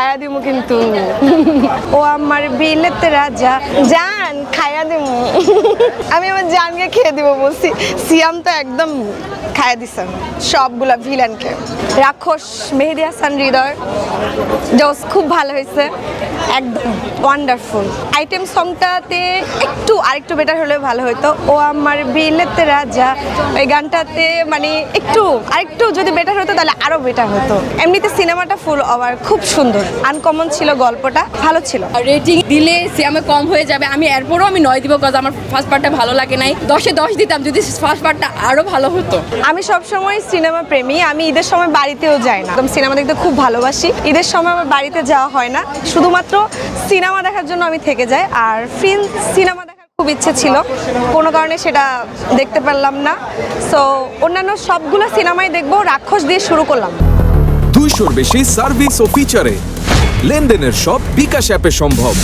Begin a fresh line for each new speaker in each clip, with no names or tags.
খায়া দিমু কিন্তু ও আমার বিলেতে রাজা জান খায়া দিমু আমি আমার জানকে খেয়ে দিব বলছি সিয়াম তো একদম খায়া দিছেন সবগুলা ভিলেনকে রাক্ষস মেহেদী হাসান হৃদয় জোস খুব ভালো হয়েছে একদম ওয়ান্ডারফুল আইটেম সংটাতে আরেকটু বেটার হলে ভালো হতো ও আমার বিলেতে রাজা ওই গানটাতে মানে আরেকটু যদি বেটার হতো তাহলে আরো বেটার হতো এমনিতে সিনেমাটা ফুল ওভার খুব সুন্দর আনকমন ছিল গল্পটা ভালো ছিল
রেটিং দিলে সিয়ামে কম হয়ে যাবে আমি এরপরও আমি 9 দিব কারণ আমার ফার্স্ট পার্টটা ভালো লাগে নাই 10-এ 10 দিতাম যদি ফার্স্ট পার্টটা আরো ভালো হতো
আমি সবসময় সিনেমা প্রেমী আমি ঈদের সময় বাড়িতেও যাই না একদম সিনেমা দেখতে খুব ভালোবাসি ঈদের সময় আমার বাড়িতে যাওয়া হয় না শুধুমাত্র সিনেমা দেখার জন্য আমি থেকে যাই আর ফিল্ম সিনেমা দেখার খুব ইচ্ছে ছিল কোনো কারণে সেটা দেখতে পারলাম না সো অন্যান্য সবগুলো সিনেমাই দেখবো রাক্ষস দিয়ে শুরু করলাম
200-র বেশি সার্ভিস ও ফিচারে লেনদেনের সব বিকাশ অ্যাপে সম্ভব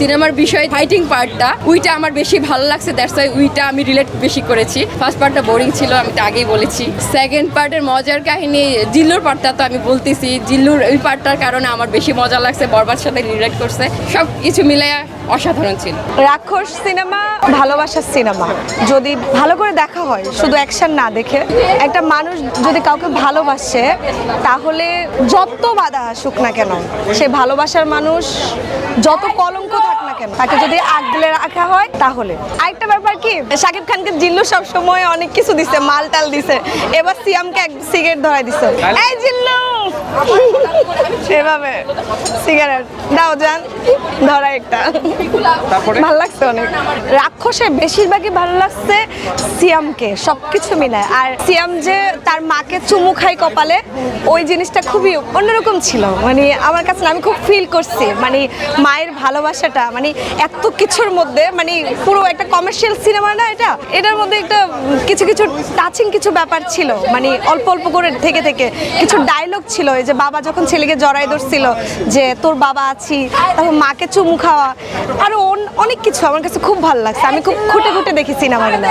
সিনেমার বিষয় ফাইটিং পার্টটা ওইটা আমার বেশি ভালো লাগছে দ্যাটস ওয়াই ওইটা আমি রিলেট বেশি করেছি ফার্স্ট পার্টটা বোরিং ছিল আমি তো আগেই বলেছি সেকেন্ড পার্টের মজার কাহিনী জিল্লুর পার্টটা তো আমি বলতেছি জিল্লুর ওই পার্টটার কারণে আমার বেশি মজা লাগছে বরবাদ সাথে রিলেট করছে সব কিছু মিলাইয়া অসাধারণ ছিল
রাক্ষস সিনেমা ভালোবাসার সিনেমা যদি ভালো করে দেখা হয় শুধু অ্যাকশন না দেখে একটা মানুষ যদি কাউকে ভালোবাসে তাহলে যত বাধা আসুক না কেন সে ভালোবাসার মানুষ যত কলঙ্ক থাক না কেন তাকে যদি আগলে রাখা হয় তাহলে আরেকটা ব্যাপার কি শাকিব খানকে জিল্লু সব সময় অনেক কিছু দিছে মাল টাল দিছে এবার সিয়ামকে এক সিগারেট ধরাই দিছে এই জিল্লু এভাবে সিগারেট দাও যান ধরা একটা ভালো লাগছে অনেক রাক্ষসে বেশিরভাগই ভালো লাগছে সিয়ামকে সবকিছু মিলায় আর সিয়াম যে তার মাকে চুমু খাই কপালে ওই জিনিসটা খুবই অন্যরকম ছিল মানে আমার কাছে আমি খুব ফিল করছি মানে মায়ের ভালোবাসাটা মানে এত কিছুর মধ্যে মানে পুরো একটা কমার্শিয়াল সিনেমা না এটার মধ্যে একটা কিছু টাচিং কিছু ব্যাপার ছিল মানে অল্প অল্প করে থেকে কিছু ডায়লগ ছিল এই যে বাবা যখন ছেলেকে জড়াই ধরছিল যে তোর বাবা আছি তারপর মাকে চুমু খাওয়া আরো অনেক কিছু আমার কাছে খুব ভালো লাগছে আমি খুব খুঁটে দেখি সিনেমাগুলো